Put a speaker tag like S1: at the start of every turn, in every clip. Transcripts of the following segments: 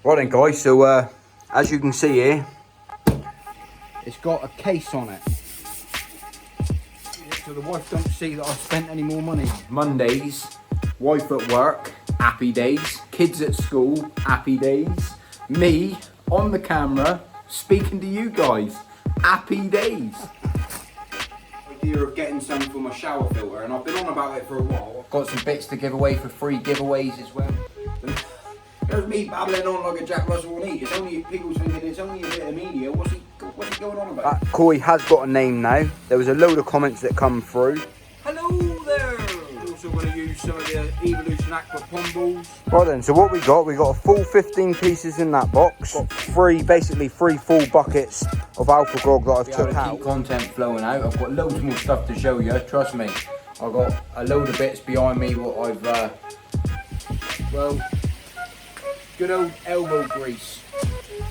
S1: Right then guys, so as you can see here, it's got a case on it. So the wife don't see that I've spent any more money. Mondays, wife at work, happy days. Kids at school, happy days. Me, on the camera, speaking to you guys, happy days. Idea of getting some for my shower filter, and I've been on about it for a while. I've got some bits to give away for free giveaways as well. There's me babbling on like a Jack Russell on It's only people's thinking it's only a bit of media. What's he going on about? That koi has got a name now. There was a load of comments that come through. Hello there. We're also going to use some of the Evolution Aqua pond balls. Right then, so what we got a full 15 pieces in that box. Got basically three full buckets of alpha grog that I've took out. Keep content flowing out. I've got loads more stuff to show you. Trust me. I've got a load of bits behind me. What I've good old elbow grease.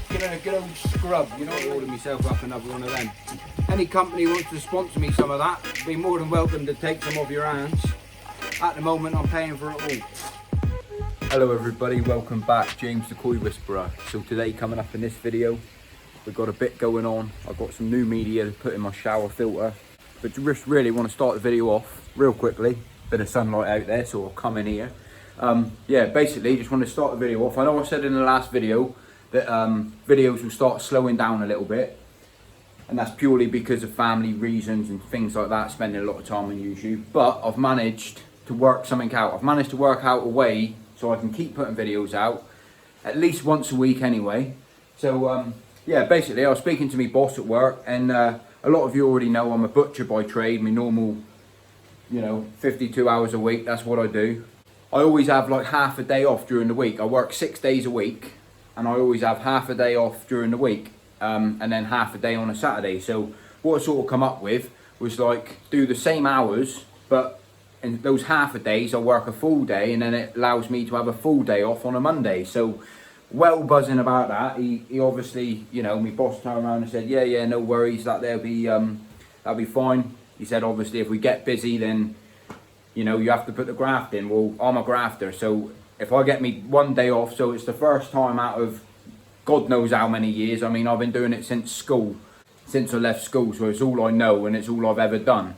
S1: Good old scrub, you know, ordering myself up another one of them. Any company wants to sponsor me some of that, be more than welcome to take some off your hands. At the moment, I'm paying for it all. Hello everybody, welcome back, James the Koi Whisperer. So today, coming up in this video, we've got a bit going on. I've got some new media to put in my shower filter. But just really want to start the video off real quickly. Bit of sunlight out there, so I'll come in here. Yeah, basically just want to start the video off. I know I said in the last video that videos will start slowing down a little bit, and that's purely because of family reasons and things like that, spending a lot of time on YouTube. But I've managed to work something out. I've managed to work out a way so I can keep putting videos out at least once a week anyway. So yeah, basically I was speaking to my boss at work, and a lot of you already know I'm a butcher by trade. My normal, 52 hours a week, that's what I do. I always have like half a day off during the week. I work 6 days a week, and I always have half a day off during the week, and then half a day on a Saturday. So what I sort of come up with was like do the same hours, but in those half a days I work a full day, and then it allows me to have a full day off on a Monday. So well buzzing about that. He obviously, my boss turned around and said, yeah, no worries, that'll be fine. He said obviously if we get busy, then you have to put the graft in. Well, I'm a grafter, so if I get me one day off, so it's the first time out of God knows how many years. I mean, I've been doing it since school, since I left school, so it's all I know and it's all I've ever done.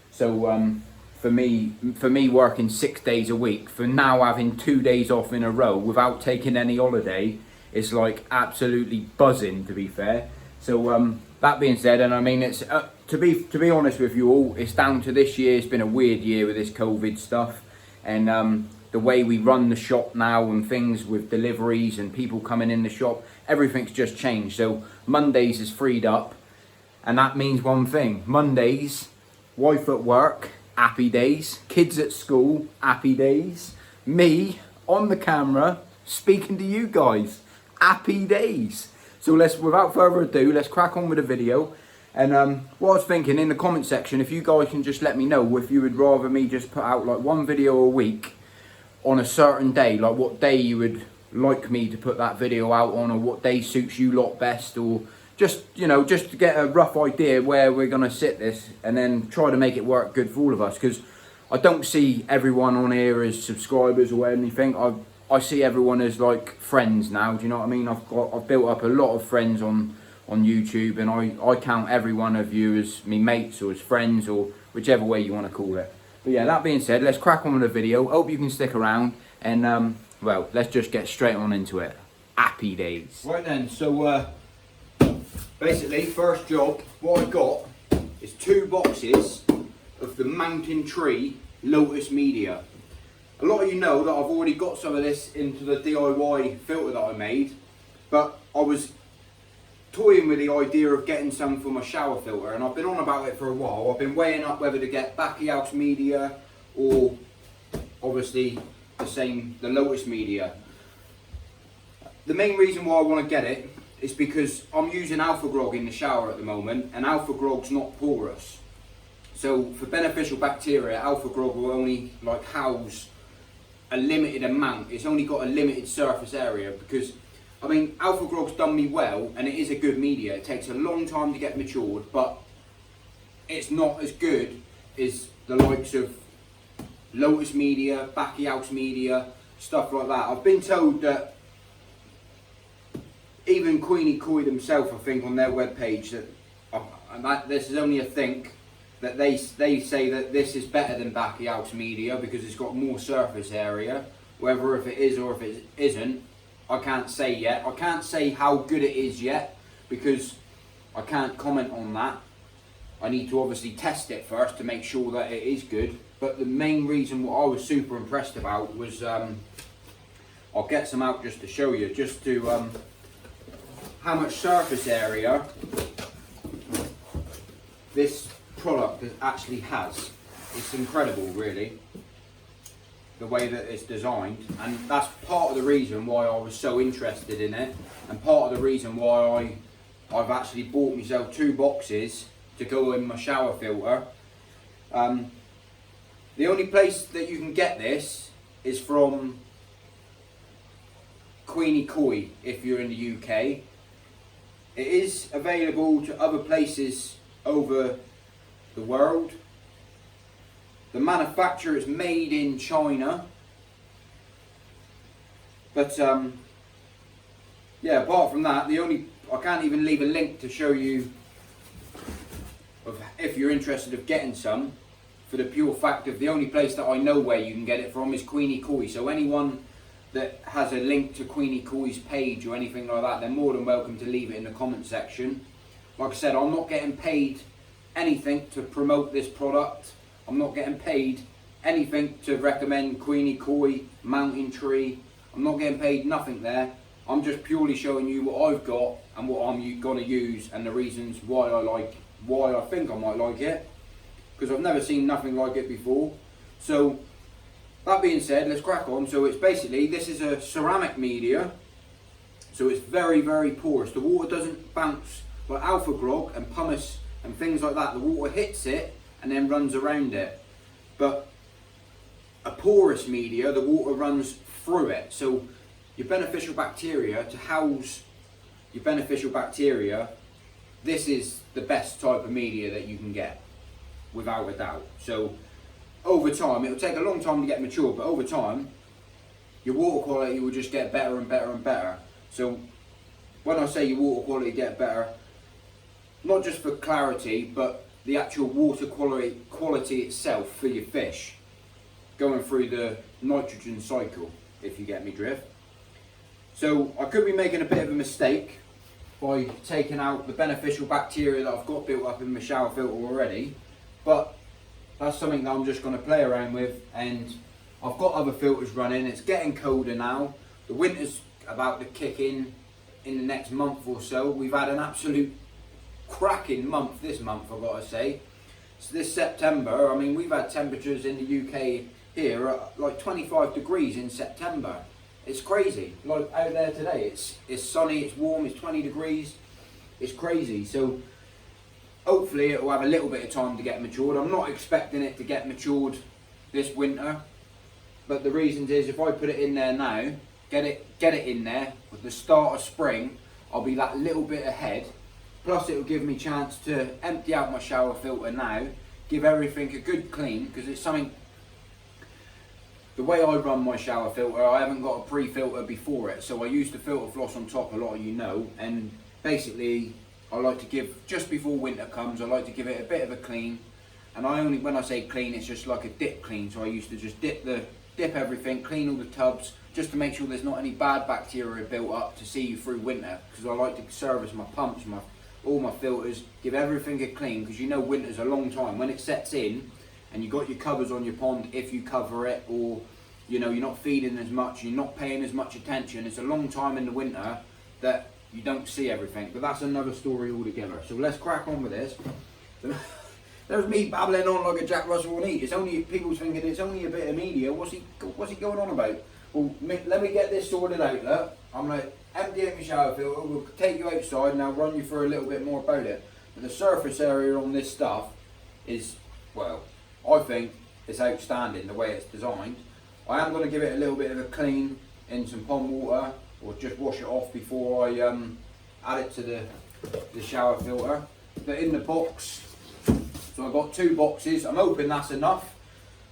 S1: So for me working 6 days a week, for now having 2 days off in a row without taking any holiday, it's like absolutely buzzing, to be fair. So that being said, and I mean, it's to be honest with you all, it's down to this year. It's been a weird year with this COVID stuff, and the way we run the shop now and things with deliveries and people coming in the shop, everything's just changed. So Mondays is freed up, and that means one thing: Mondays, wife at work, happy days. Kids at school, happy days. Me on the camera speaking to you guys, happy days. So without further ado, let's crack on with the video. And what I was thinking, in the comment section, if you guys can just let me know if you would rather me just put out like one video a week on a certain day, like what day you would like me to put that video out on, or what day suits you lot best, or just, just to get a rough idea where we're going to sit this, and then try to make it work good for all of us, because I don't see everyone on here as subscribers or anything. I see everyone as like friends now, do you know what I mean? I've built up a lot of friends on YouTube, and I count every one of you as me mates or as friends, or whichever way you want to call it. But yeah, that being said, let's crack on with the video. Hope you can stick around, and well, let's just get straight on into it. Happy days. Right then, so basically, first job, what I got is 2 boxes of the Mountain Tree Lotus media. A lot of you know that I've already got some of this into the DIY filter that I made, but I was toying with the idea of getting some for my shower filter, and I've been on about it for a while. I've been weighing up whether to get House media or obviously the Lotus media. The main reason why I want to get it is because I'm using alpha grog in the shower at the moment, and alpha grog's not porous. So for beneficial bacteria, alpha grog will only like house a limited amount. It's only got a limited surface area, because I mean, alpha grog's done me well, and it is a good media. It takes a long time to get matured, but it's not as good as the likes of Lotus media, House media, stuff like that. I've been told that even Queenie Koi themselves, I think, on their webpage, that this is only a think, that they say that this is better than Backyhouse Media because it's got more surface area. Whether if it is or if it isn't, I can't say yet. I can't say how good it is yet because I can't comment on that. I need to obviously test it first to make sure that it is good. But the main reason what I was super impressed about was, I'll get some out just to show you, just to how much surface area this product actually has. It's incredible, really, the way that it's designed, and that's part of the reason why I was so interested in it, and part of the reason why I've actually bought myself 2 boxes to go in my shower filter. The only place that you can get this is from Queenie Koi if you're in the UK. It is available to other places over the world. The manufacturer is made in China. But yeah, apart from that, I can't even leave a link to show you of if you're interested of getting some, for the pure fact of the only place that I know where you can get it from is Queenie Koi. So anyone that has a link to Queenie Koi's page or anything like that, they're more than welcome to leave it in the comment section. Like I said, I'm not getting paid anything to promote this product. I'm not getting paid anything to recommend Queenie Koi, Mountain Tree. I'm not getting paid nothing there. I'm just purely showing you what I've got and what I'm going to use and the reasons why I think I might like it, because I've never seen nothing like it before. So that being said, let's crack on. So it's basically, this is a ceramic media, so it's very, very porous. The water doesn't bounce like alpha grog and pumice and things like that. The water hits it and then runs around it. But a porous media, the water runs through it. So your beneficial bacteria, to house your beneficial bacteria, this is the best type of media that you can get, without a doubt. So over time, it'll take a long time to get mature, but over time, your water quality will just get better and better and better. So when I say your water quality get better, not just for clarity, but the actual water quality itself for your fish, going through the nitrogen cycle, if you get me drift. So I could be making a bit of a mistake by taking out the beneficial bacteria that I've got built up in my shower filter already, but that's something that I'm just going to play around with. And I've got other filters running. It's getting colder now. The winter's about to kick in the next month or so. We've had an absolute cracking month this month, I've got to say. So this September, I mean, we've had temperatures in the UK here at like 25 degrees in September. It's crazy. Like out there today, it's sunny, it's warm, it's 20 degrees. It's crazy. So hopefully it will have a little bit of time to get matured. I'm not expecting it to get matured this winter, but the reason is if I put it in there now, get it in there with the start of spring, I'll be that little bit ahead. Plus it will give me a chance to empty out my shower filter now, give everything a good clean, because it's something, the way I run my shower filter, I haven't got a pre-filter before it, so I use the filter floss on top, a lot of you know, and basically I like to give, just before winter comes, I like to give it a bit of a clean. And when I say clean, it's just like a dip clean. So I used to just dip everything, clean all the tubs, just to make sure there's not any bad bacteria built up to see you through winter. Because I like to service my pumps, all my filters, give everything a clean, because you know winter's a long time. When it sets in, and you got your covers on your pond, if you cover it, or you know, you're not feeding as much, you're not paying as much attention, it's a long time in the winter that you don't see everything, but that's another story altogether. So let's crack on with this. There's me babbling on like a Jack Russell will eat. It's only, people's thinking it's only a bit of media. What's he going on about? Well, let me get this sorted out. Look, I'm going to empty out my shower filter. We'll take you outside and I'll run you through a little bit more about it. But the surface area on this stuff is, well, I think it's outstanding the way it's designed. I am going to give it a little bit of a clean in some pond water, or just wash it off before I add it to the shower filter. But in the box, so I've got 2 boxes. I'm hoping that's enough.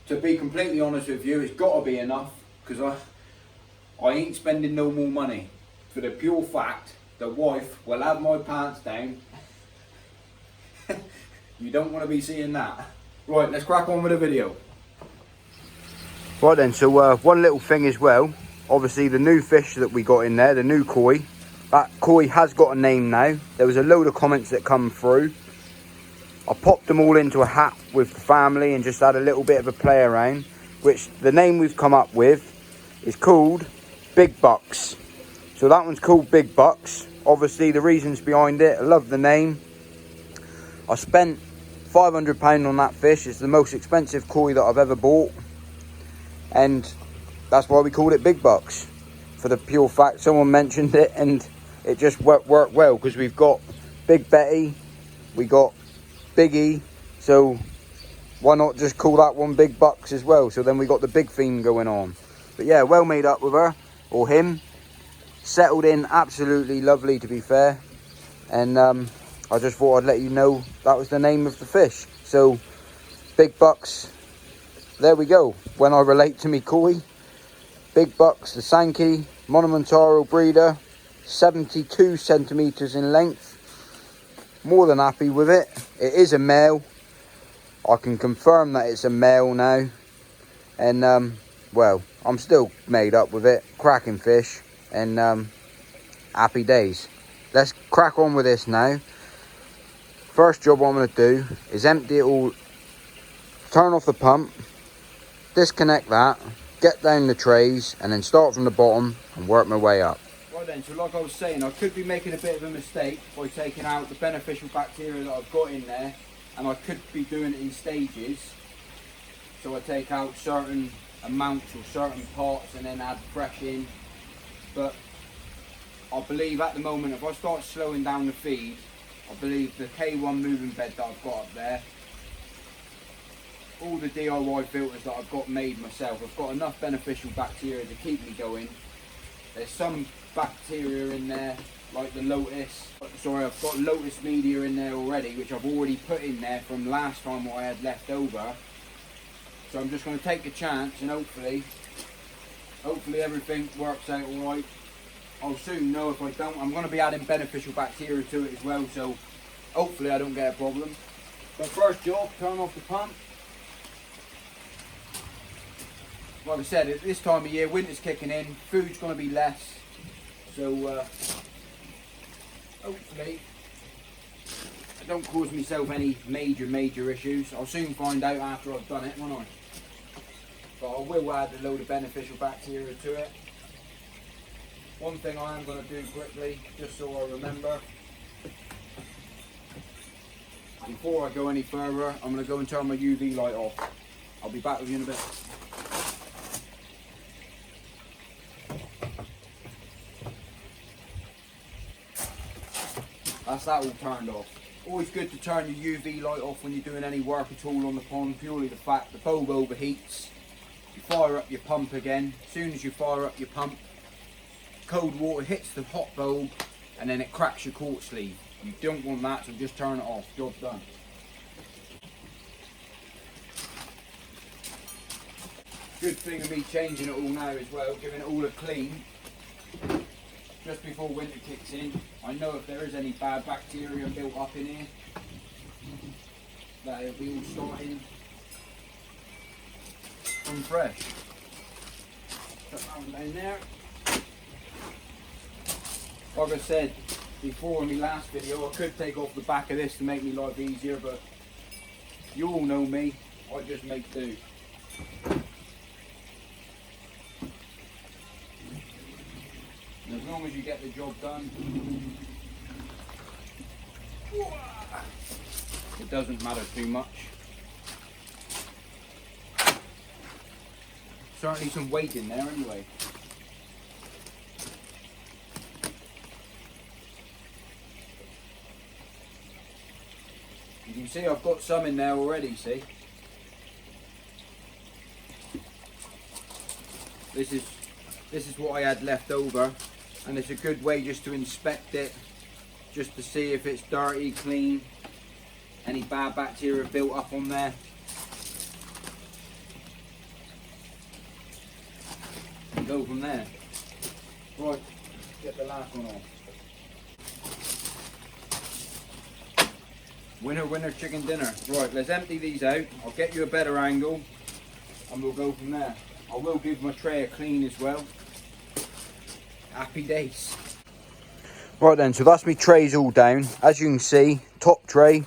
S1: To be completely honest with you, it's got to be enough, because I ain't spending no more money, for the pure fact the wife will have my pants down. You don't want to be seeing that. Right, let's crack on with the video. Right then, so one little thing as well. Obviously the new fish that we got in there, the new koi. That koi has got a name now. There was a load of comments that come through. I popped them all into a hat with the family and just had a little bit of a play around. Which the name we've come up with is called Big Bucks. So that one's called Big Bucks. Obviously the reasons behind it, I love the name. I spent £500 on that fish. It's the most expensive koi that I've ever bought. And that's why we called it Big Bucks. For the pure fact, someone mentioned it and it just worked well. Because we've got Big Betty, we got Biggie. So why not just call that one Big Bucks as well? So then we got the big theme going on. But yeah, well made up with her, or him. Settled in absolutely lovely, to be fair. And I just thought I'd let you know that was the name of the fish. So Big Bucks, there we go. When I relate to me koi, Big Bucks, the Sankey Monumentaro breeder, 72 centimeters in length. More than happy with it. It is a male. I can confirm that it's a male now. And well, I'm still made up with it. Cracking fish. And happy days. Let's crack on with this now. First job I'm going to do is empty it all, turn off the pump, disconnect that, get down the trays, and then start from the bottom and work my way up. Right then, so like I was saying, I could be making a bit of a mistake by taking out the beneficial bacteria that I've got in there, and I could be doing it in stages. So I take out certain amounts or certain parts and then add fresh in. But I believe at the moment, if I start slowing down the feed, I believe the K1 moving bed that I've got up there, all the DIY filters that I've got made myself, I've got enough beneficial bacteria to keep me going. There's some bacteria in there, like the LOUTS. Sorry, I've got LOUTS media in there already, which I've already put in there from last time what I had left over. So I'm just going to take a chance and hopefully everything works out alright. I'll soon know if I don't. I'm going to be adding beneficial bacteria to it as well, so hopefully I don't get a problem. But first job, turn off the pump. Like I said, at this time of year, winter's kicking in, food's going to be less, so hopefully I don't cause myself any major issues. I'll soon find out after I've done it, won't I? But I will add a load of beneficial bacteria to it. One thing I am going to do quickly, just so I remember, before I go any further, I'm going to go and turn my UV light off. I'll be back with you in a bit. That's that all turned off. Always good to turn your UV light off when you're doing any work at all on the pond, purely the fact the bulb overheats. You fire up your pump again. As soon as you fire up your pump, cold water hits the hot bulb and then it cracks your quartz sleeve. You don't want that, so just turn it off. Job's done. Good thing of me changing it all now as well, giving it all a clean just before winter kicks in. I know if there is any bad bacteria built up in here, that it'll be all starting from fresh. Put that one down there. Like I said before in my last video, I could take off the back of this to make my life easier, but you all know me, I just make do. And as long as you get the job done, it doesn't matter too much. Certainly some weight in there anyway. You can see I've got some in there already, see? This is what I had left over, and it's a good way just to inspect it, just to see if it's dirty, clean, any bad bacteria built up on there. And go from there. Right, get the last one off. Winner, winner, chicken dinner. Right, let's empty these out. I'll get you a better angle and we'll go from there. I will give my tray a clean as well. Happy days. Right then, so that's my trays all down. As you can see, top tray,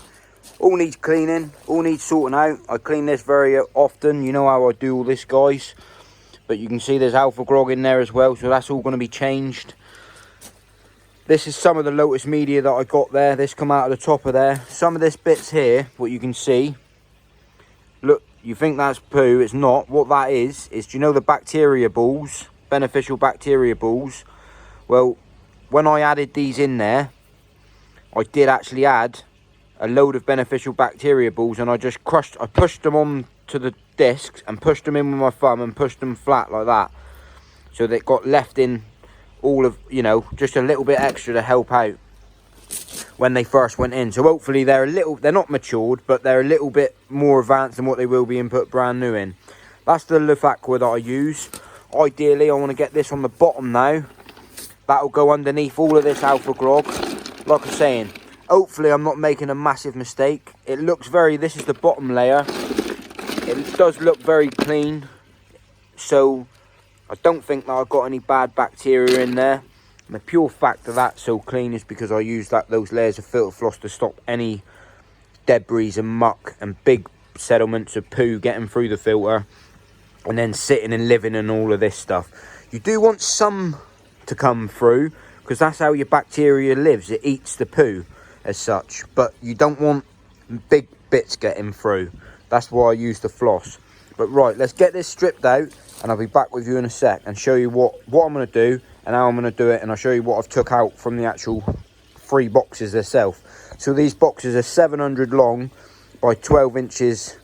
S1: all needs cleaning, all needs sorting out. I clean this very often. You know how I do all this, guys. But you can see there's alpha grog in there as well, so that's all going to be changed. This is some of the Lotus media that I got there. This come out of the top of there. Some of this bits here, what you can see. Look, you think that's poo. It's not. What that is do you know the bacteria balls? Beneficial bacteria balls. Well, when I added these in there, I did actually add a load of beneficial bacteria balls. And I pushed them on to the discs and pushed them in with my thumb and pushed them flat like that. So they got left in all of, you know, just a little bit extra to help out when they first went in. So hopefully they're not matured, but they're a little bit more advanced than what they will be and put brand new in. That's the LOUTS Aqua that I use. Ideally I want to get this on the bottom now. That'll go underneath all of this alpha grog. Like I'm saying, hopefully I'm not making a massive mistake. It looks this is the bottom layer. It does look very clean, so I don't think that I've got any bad bacteria in there. And the pure fact that that's so clean is because I use those layers of filter floss to stop any debris and muck and big settlements of poo getting through the filter and then sitting and living and all of this stuff. You do want some to come through because that's how your bacteria lives. It eats the poo as such, but you don't want big bits getting through. That's why I use the floss. But right, let's get this stripped out and I'll be back with you in a sec and show you what I'm going to do and how I'm going to do it, and I'll show you what I've took out from the actual 3 boxes themselves. So these boxes are 700 long by 12 inches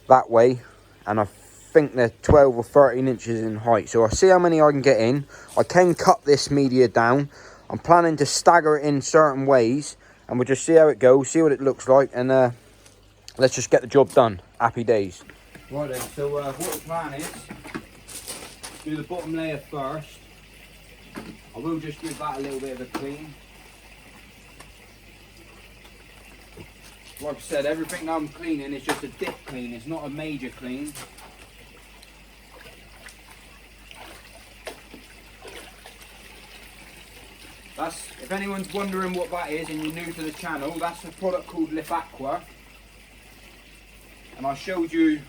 S1: that way, and I think they're 12 or 13 inches in height. So I'll see how many I can get in. I can cut this media down. I'm planning to stagger it in certain ways and we'll just see how it goes, see what it looks like, and let's just get the job done. Happy days. Right then, so what the plan is, do the bottom layer first. I will just give that a little bit of a clean. Like I said, everything I'm cleaning is just a dip clean, it's not a major clean. If anyone's wondering what that is and you're new to the channel, that's a product called LOUTS Aqua. And I showed you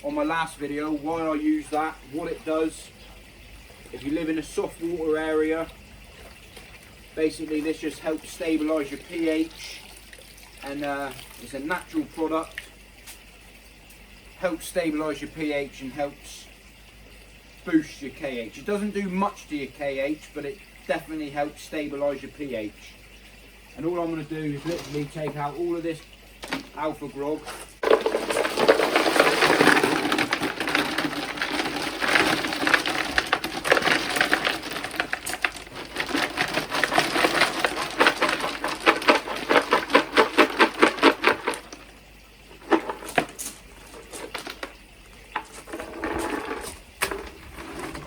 S1: on my last video why I use that, what it does. If you live in a soft water area, basically this just helps stabilise your pH, and it's a natural product, helps stabilise your pH and helps boost your KH. It doesn't do much to your KH, but it definitely helps stabilise your pH. And all I'm going to do is literally take out all of this alpha grog.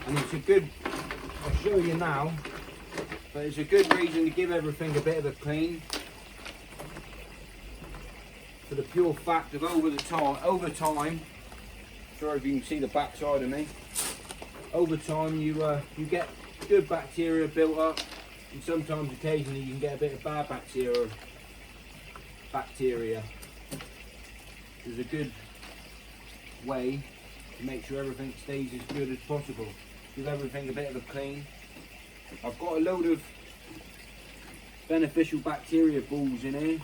S1: And it's a good, I'll show you now, but it's a good reason to give everything a bit of a clean. For the pure fact of over time, sorry if you can see the back side of me, over time you get good bacteria built up, and sometimes occasionally you can get a bit of bad bacteria. There's a good way to make sure everything stays as good as possible. Give everything a bit of a clean. I've got a load of beneficial bacteria balls in here,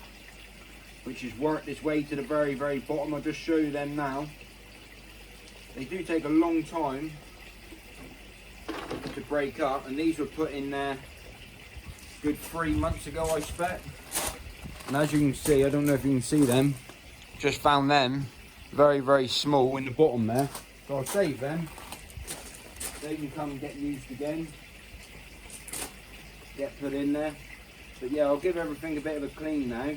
S1: which has worked its way to the very, very bottom. I'll just show you them now. They do take a long time to break up, and these were put in there a good 3 months ago, I expect. And as you can see, I don't know if you can see them, just found them very, very small in the bottom there. So I'll save them. They can come and get used again, get put in there. But yeah, I'll give everything a bit of a clean now.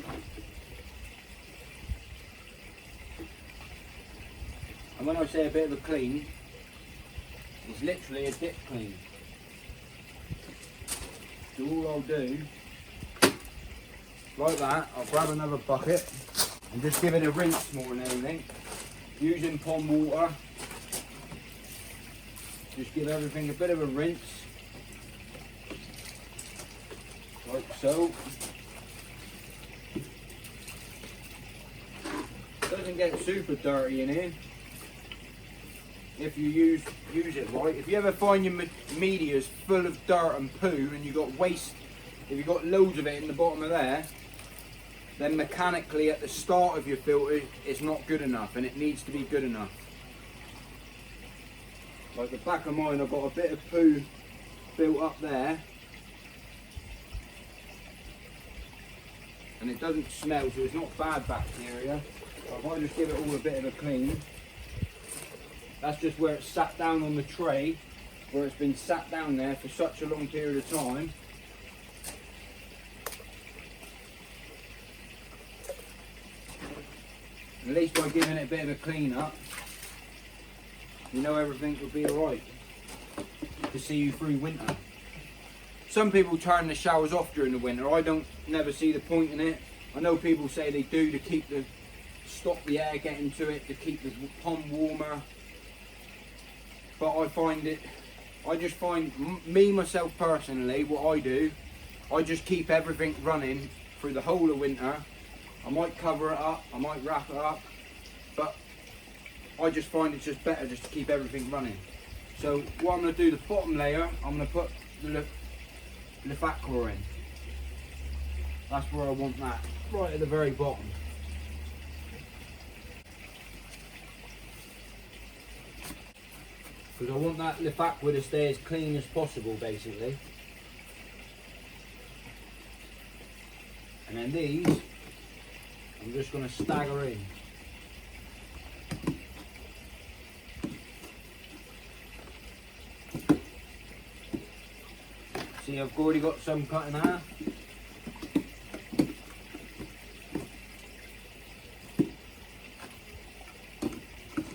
S1: And when I say a bit of a clean, it's literally a dip clean. So all I'll do like that. I'll grab another bucket and just give it a rinse more than anything. Using pond water, just give everything a bit of a rinse, like so. Doesn't get super dirty in here if you use it right. If you ever find your media's full of dirt and poo and you got waste, if you got loads of it in the bottom of there, then mechanically at the start of your filter it's not good enough, and it needs to be good enough. Like the back of mine, I've got a bit of poo built up there, and it doesn't smell, so it's not bad bacteria. But if I just give it all a bit of a clean, that's just where it's sat down on the tray, where it's been sat down there for such a long period of time. At least by giving it a bit of a clean up, you know everything will be alright to see you through winter. Some people turn the showers off during the winter. I don't never see the point in it. I know people say they do to keep stop the air getting to it, to keep the pond warmer. But I just find me myself personally, what I do, I just keep everything running through the whole of winter. I might cover it up, I might wrap it up, but I just find it's just better just to keep everything running. So what I'm going to do, the bottom layer, I'm going to put the Lefacqua in. That's where I want that, right at the very bottom. Because I want that Lefacqua to stay as clean as possible, basically. And then these, I'm just going to stagger in. See, I've already got some cut in half.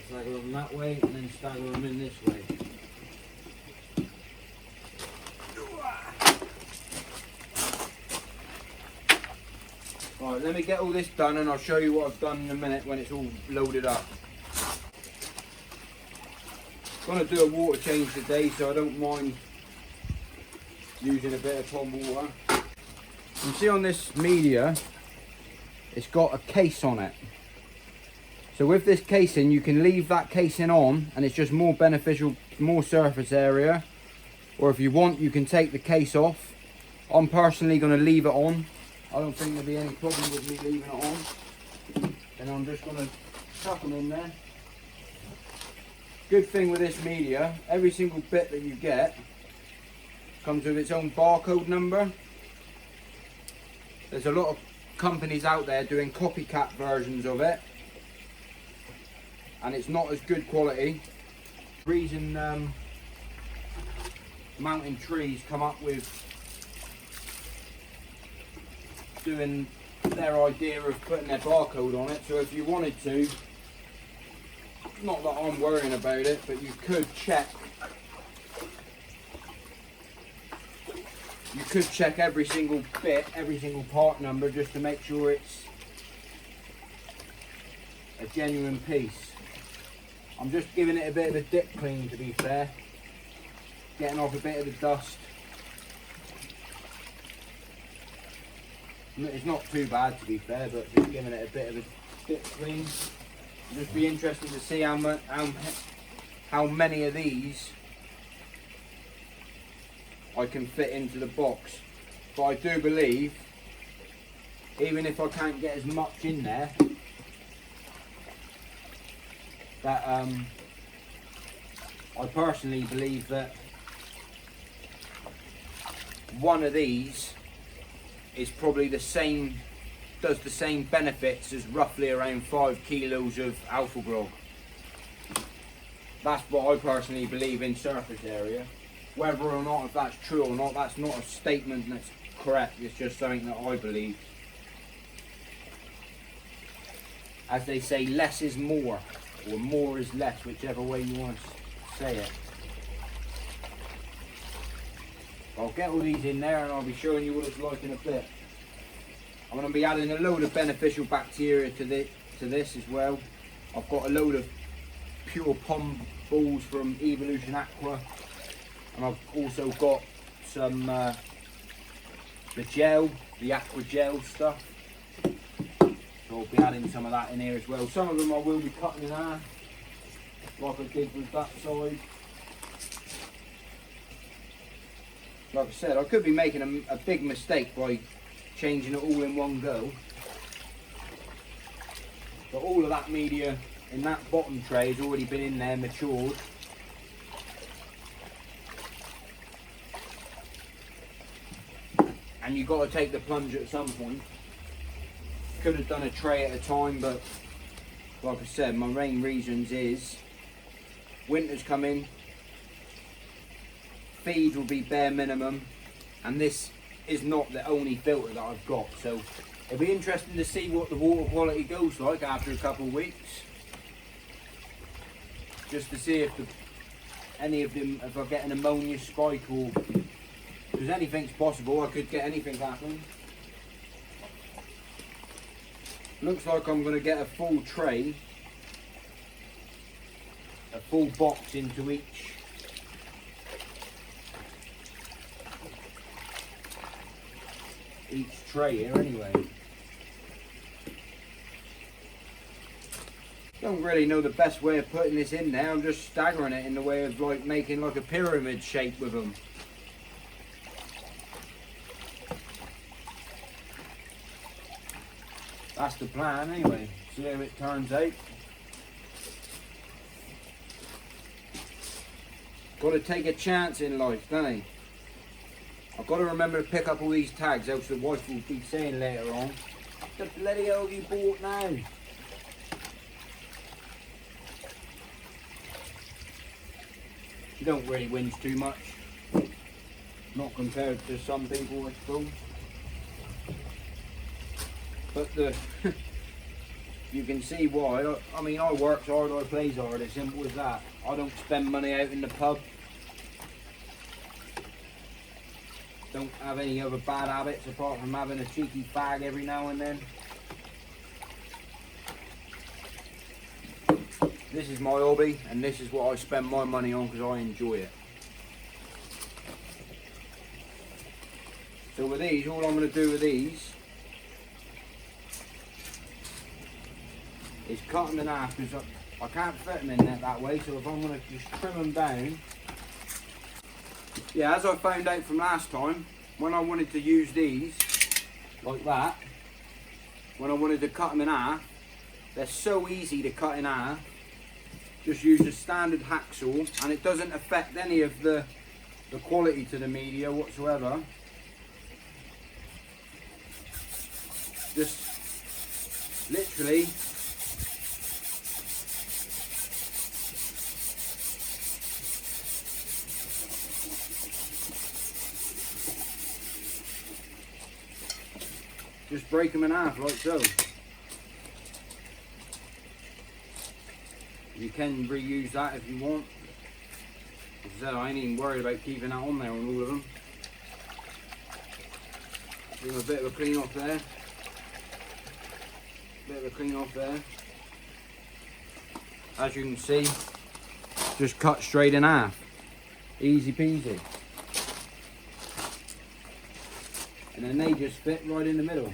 S1: Stagger them that way and then stagger them in this way. Right, let me get all this done and I'll show you what I've done in a minute when it's all loaded up. I'm going to do a water change today, so I don't mind using a bit of pond water. You can see on this media, it's got a case on it. So with this casing, you can leave that casing on and it's just more beneficial, more surface area. Or if you want, you can take the case off. I'm personally going to leave it on. I don't think there'll be any problem with me leaving it on. And I'm just going to chuck them in there. Good thing with this media, every single bit that you get comes with its own barcode number. There's a lot of companies out there doing copycat versions of it, and it's not as good quality. The reason Mountain Trees come up with doing their idea of putting their barcode on it, so if you wanted to, not that I'm worrying about it, but you could check every single bit, every single part number, just to make sure it's a genuine piece. I'm just giving it a bit of a dip clean, to be fair, getting off a bit of the dust. It's not too bad, to be fair, but just giving it a bit of a dip clean. Just be interested to see how many of these I can fit into the box. But I do believe, even if I can't get as much in there, that I personally believe that one of these is probably the same, does the same benefits as roughly around 5 kilos of alpha grog. That's what I personally believe in surface area. Whether or not if that's true or not, that's not a statement that's correct, it's just something that I believe. As they say, less is more, or more is less, whichever way you want to say it. I'll get all these in there and I'll be showing you what it's like in a bit. I'm going to be adding a load of beneficial bacteria to this as well. I've got a load of pure pond balls from Evolution Aqua, and I've also got some the gel, the aqua gel stuff. So I'll be adding some of that in here as well. Some of them I will be cutting in half, like I did with that side. Like I said, I could be making a big mistake by changing it all in one go. But all of that media in that bottom tray has already been in there, matured. And you've got to take the plunge at some point. Could have done a tray at a time, but like I said, my main reasons is winter's coming, feed will be bare minimum, and this is not the only filter that I've got. So it'll be interesting to see what the water quality goes like after a couple of weeks, just to see if any of them, if I get an ammonia spike, or because anything's possible. I could get anything happening. Looks like I'm going to get a full tray, a full box into each tray here anyway. Don't really know the best way of putting this in there. I'm just staggering it in the way of like making like a pyramid shape with them. That's the plan anyway. See how it turns out. Got to take a chance in life, don't I? I've got to remember to pick up all these tags, else the wife will be saying later on, "What the bloody hell have you bought now?" She don't really whinge too much. Not compared to some people, I suppose. But you can see why. I mean, I work hard, I play hard, as simple as that. I don't spend money out in the pub. Don't have any other bad habits apart from having a cheeky fag every now and then. This is my hobby, and this is what I spend my money on because I enjoy it. So with these, all I'm going to do with these is cut them in half, because I can't fit them in there that way. So if I'm going to just trim them down. Yeah, as I found out from last time, when I wanted to use these like that, when I wanted to cut them in half, they're so easy to cut in half. Just use a standard hacksaw, and it doesn't affect any of the quality to the media whatsoever. Just literally just break them in half like so. You can reuse that if you want. As I said, I ain't even worried about keeping that on there on all of them. Give them a bit of a clean off there. Bit of a clean off there. As you can see, just cut straight in half. Easy peasy. And then they just fit right in the middle.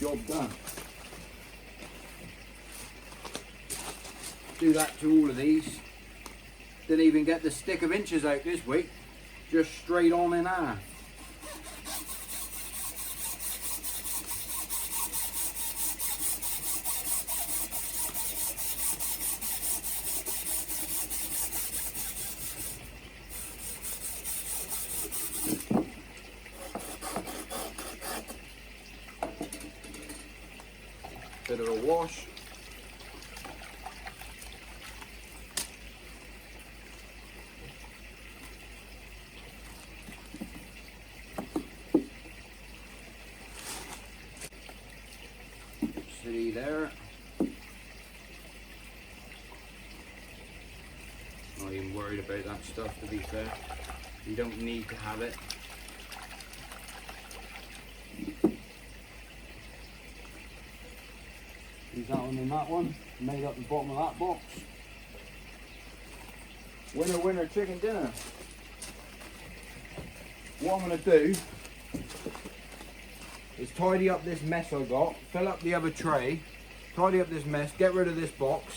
S1: Job done. Do that to all of these. Didn't even get the stick of inches out this week. Just straight on in half. Bit of a wash. See there. Not even worried about that stuff, to be fair. You don't need to have it. Use that one and that one. Made up the bottom of that box. Winner, winner, chicken dinner. What I'm going to do is tidy up this mess I got, fill up the other tray, tidy up this mess, get rid of this box,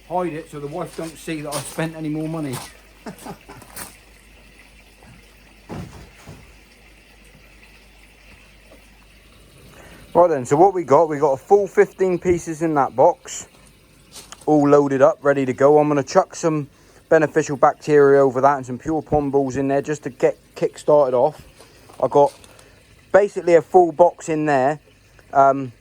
S1: hide it so the wife don't see that I've spent any more money. Right then, so what we got a full 15 pieces in that box, all loaded up, ready to go. I'm going to chuck some beneficial bacteria over that and some pure pond balls in there just to get kick started off. I got basically a full box in there,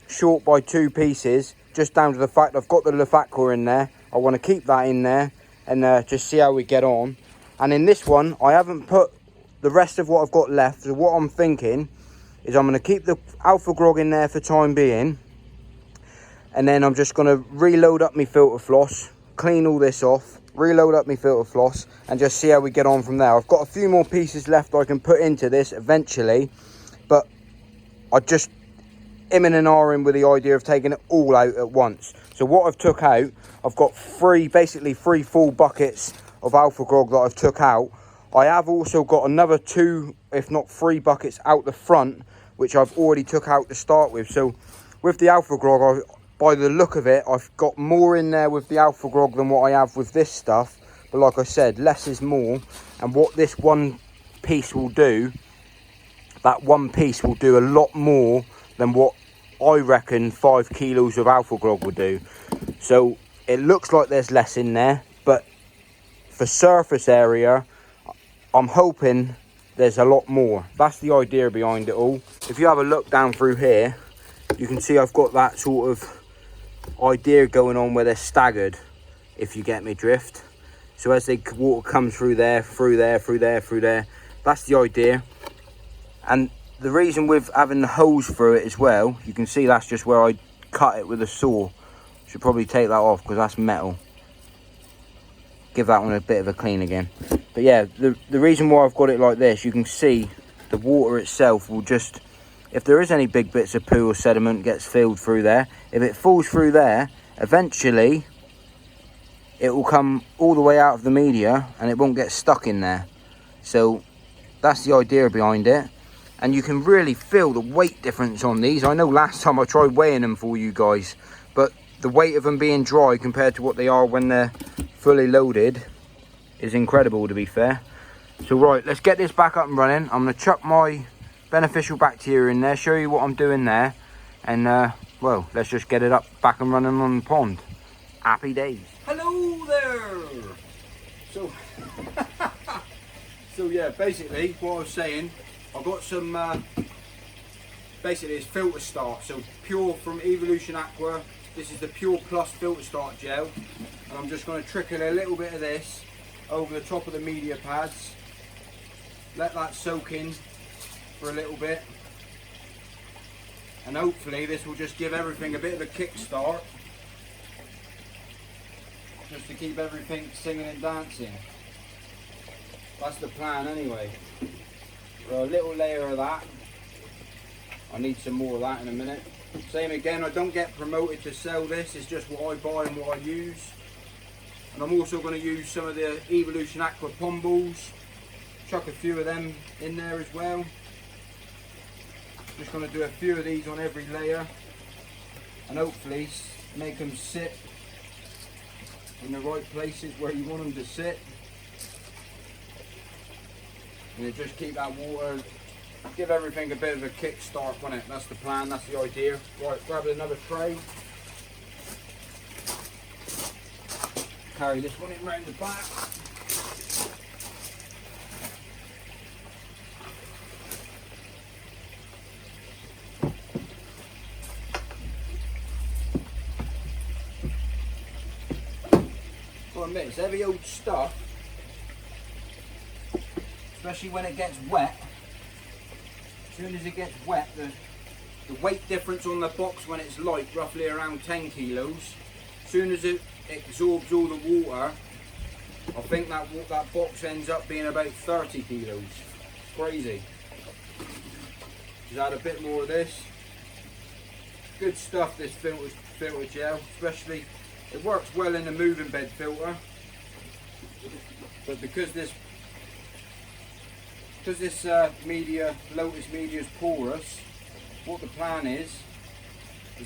S1: short by 2 pieces, just down to the fact I've got the Lefacqua in there. I want to keep that in there and just see how we get on. And in this one, I haven't put the rest of what I've got left. So what I'm thinking is I'm going to keep the Alpha Grog in there for time being. And then I'm just going to reload up my filter floss, clean all this off, reload up my filter floss, and just see how we get on from there. I've got a few more pieces left I can put into this eventually, but I just imming and ahhing with the idea of taking it all out at once. So what I've took out, I've got basically three full buckets of Alpha Grog that I've took out. I have also got another 2, if not 3 buckets out the front, which I've already took out to start with. So with the Alpha Grog, by the look of it, I've got more in there with the Alpha Grog than what I have with this stuff. But like I said, less is more. And what this one piece will do, that one piece will do a lot more than what I reckon 5 kilos of Alpha Grog will do. So it looks like there's less in there, but for surface area, I'm hoping there's a lot more. That's the idea behind it all. If you have a look down through here, you can see I've got that sort of idea going on where they're staggered, if you get me drift. So as the water comes through there, through there, through there, through there, that's the idea. And the reason with having the hose through it as well, you can see that's just where I cut it with a saw. Should probably take that off because that's metal. Give that one a bit of a clean again. But yeah, the reason why I've got it like this, you can see the water itself will just, if there is any big bits of poo or sediment gets filled through there, if it falls through there, eventually it will come all the way out of the media and it won't get stuck in there. So that's the idea behind it. And you can really feel the weight difference on these. I know last time I tried weighing them for you guys, but the weight of them being dry compared to what they are when they're fully loaded is incredible, to be fair. So right, let's get this back up and running. I'm going to chuck my beneficial bacteria in there, show you what I'm doing there, and well, let's just get it up back and running on the pond. Happy days. Hello there. So so yeah, basically what I was saying, I've got some basically it's filter start, so pure from Evolution Aqua. This is the Pure Plus filter start gel, and I'm just going to trickle a little bit of this over the top of the media pads, let that soak in for a little bit, and hopefully this will just give everything a bit of a kick start, just to keep everything singing and dancing. That's the plan anyway. So a little layer of that. I need some more of that in a minute. Same again, I don't get promoted to sell this, it's just what I buy and what I use. And I'm also going to use some of the Evolution Aqua pond balls, chuck a few of them in there as well. Just going to do a few of these on every layer and hopefully make them sit in the right places where you want them to sit. And just keep that water, give everything a bit of a kick start on it. That's the plan, that's the idea. Right, grab another tray. Carry this one in round the back. Well, I admit, it's heavy old stuff, especially when it gets wet. As soon as it gets wet, the weight difference on the box when it's light, roughly around 10 kilos, as soon as it absorbs all the water, I think that box ends up being about 30 kilos. It's crazy. Just add a bit more of this. Good stuff, this filter gel, especially it works well in the moving bed filter. But because this LOUTS media is porous, what the plan is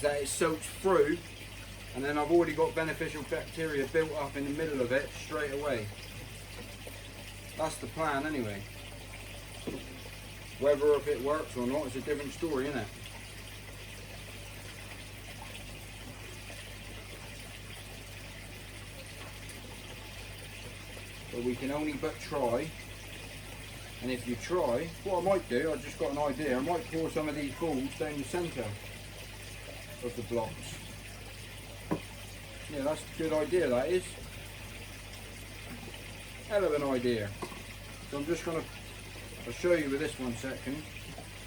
S1: that it soaks through, and then I've already got beneficial bacteria built up in the middle of it straight away. That's the plan anyway. Whether if it works or not is a different story, isn't it? But we can only but try. And if you try, what I might do, I've just got an idea, I might pour some of these balls down the centre of the blocks. Yeah, that's a good idea, that is. Hell of an idea. So I'm just going to, I'll show you with this 1 second.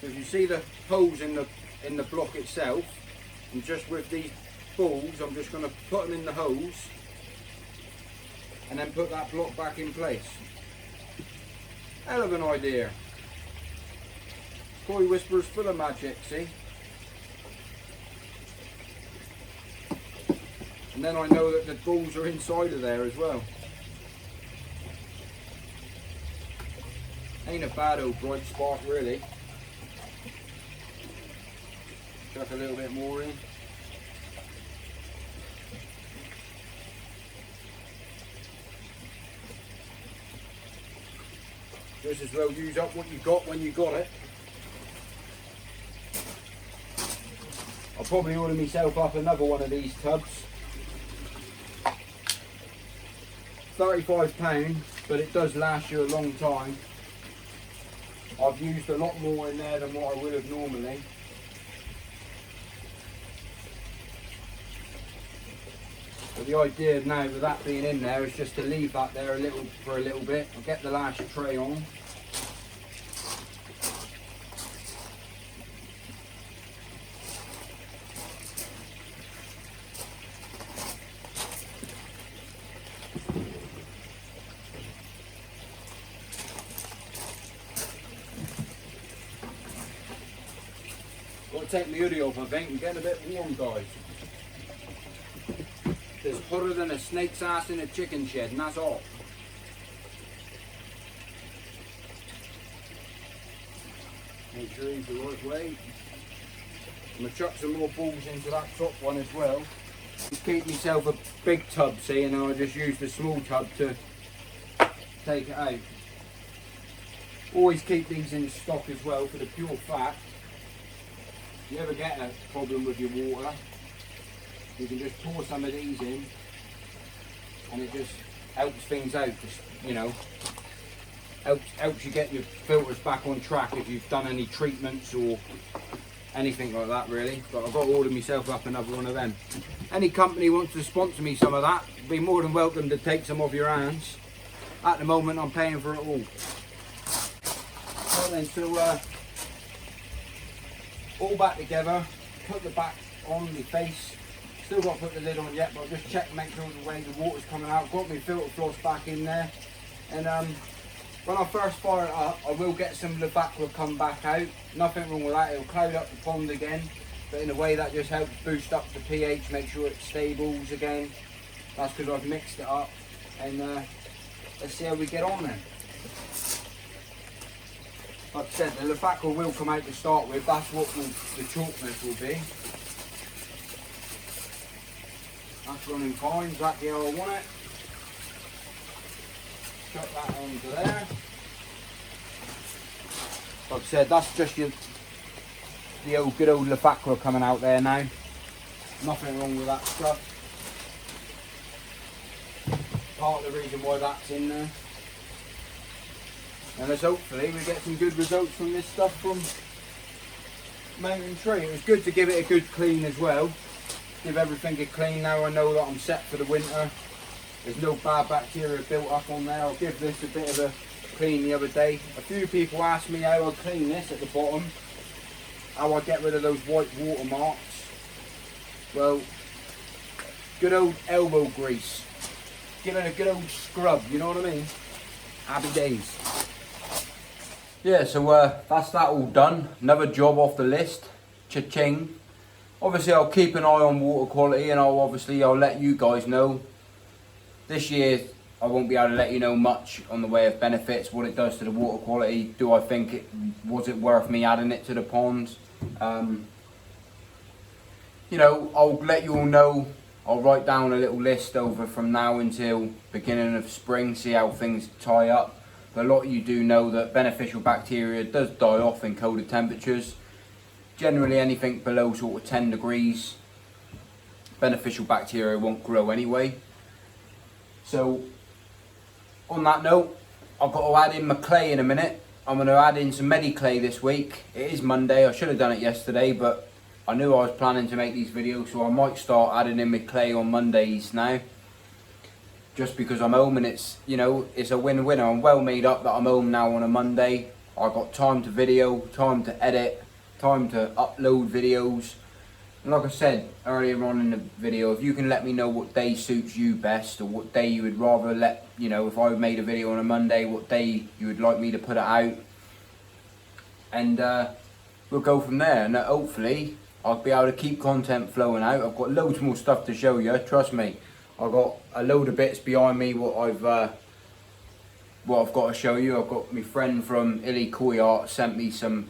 S1: So if you see the holes in the block itself, and just with these balls, I'm just going to put them in the holes, and then put that block back in place. Hell of an idea. Koi Whisperer's full of magic, see? And then I know that the balls are inside of there as well. Ain't a bad old bright spot really. Chuck a little bit more in. Just as well use up what you got when you got it. I'll probably order myself up another one of these tubs. £35, but it does last you a long time. I've used a lot more in there than what I would have normally. But the idea now with that being in there is just to leave that there for a little bit. I'll get the last tray on. Got to take my hoodie off, I think. I'm getting a bit warm, guys. It's hotter than a snake's ass in a chicken shed, and that's all. Make sure he's the right way. I'm going to chuck some more balls into that top one as well. Just keep myself a big tub, see, and I'll just use the small tub to take it out. Always keep these in stock as well for the pure fact. If you ever get a problem with your water, you can just pour some of these in and it just helps things out, just, you know, helps you get your filters back on track if you've done any treatments or anything like that really. But I've got to order myself up another one of them. Any company wants to sponsor me some of that, be more than welcome to take some off your hands. At the moment I'm paying for it all. Well then, so all back together, put the back on the face. Still got to put the lid on yet, but I'll just check, make sure the way the water's coming out. Got my filter floss back in there, and when I first fire it up, I will get some of the Levacqua come back out. Nothing wrong with that, it'll cloud up the pond again, but in a way that just helps boost up the pH, make sure it stables again. That's because I've mixed it up, and let's see how we get on then. Like I said, the Levacqua will come out to start with, that's what the chalkness will be. That's running fine, exactly how I want it. Chuck that onto there. Like I said, that's just the old good old Levacqua coming out there now. Nothing wrong with that stuff. Part of the reason why that's in there. And let's hopefully we get some good results from this stuff from Mountain Tree. It was good to give it a good clean as well. Give everything a clean. Now I know that I'm set for the winter. There's no bad bacteria built up on there. I'll give this a bit of a clean the other day. A few people asked me how I clean this at the bottom. How I get rid of those white water marks. Well, good old elbow grease. Give it a good old scrub, you know what I mean? Happy days. Yeah, so that's that all done. Another job off the list. Cha-ching. Obviously I'll keep an eye on water quality, and I'll let you guys know. This year I won't be able to let you know much on the way of benefits, what it does to the water quality. Do I think was it worth me adding it to the ponds? You know, I'll let you all know. I'll write down a little list over from now until beginning of spring, see how things tie up. But a lot of you do know that beneficial bacteria does die off in colder temperatures. Generally anything below sort of 10 degrees, beneficial bacteria won't grow anyway. So on that note, I've got to add in my clay in a minute. I'm going to add in some Mediclay this week. It is Monday, I should have done it yesterday, but I knew I was planning to make these videos, so I might start adding in my clay on Mondays now. Just because I'm home, and it's, you know, it's a win-win. I'm well made up that I'm home now on a Monday. I've got time to video, time to edit, time to upload videos. And like I said earlier on in the video, if you can let me know what day suits you best, or what day you would rather let, you know, if I made a video on a Monday, what day you would like me to put it out. And we'll go from there, and hopefully I'll be able to keep content flowing out. I've got loads more stuff to show you, trust me. I've got a load of bits behind me what I've got to show you. I've got my friend from Koi Art sent me some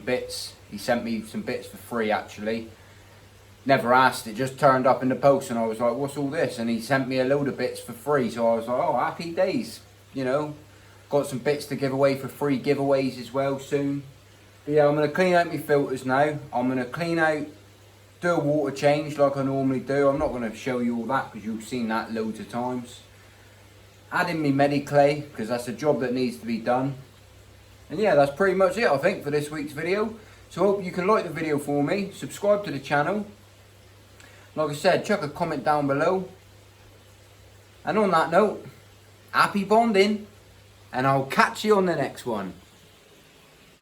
S1: bits. He sent me some bits for free actually. Never asked, it just turned up in the post, and I was like, what's all this? And he sent me a load of bits for free, so I was like, oh, happy days, you know. Got some bits to give away for free giveaways as well soon. But yeah, I'm going to clean out my filters now. I'm going to clean out, do a water change like I normally do. I'm not going to show you all that because you've seen that loads of times. Add in my Mediclay because that's a job that needs to be done. And yeah, that's pretty much it I think for this week's video. So I hope you can like the video for me, subscribe to the channel. Like I said, chuck a comment down below. And on that note, happy bonding, and I'll catch you on the next one.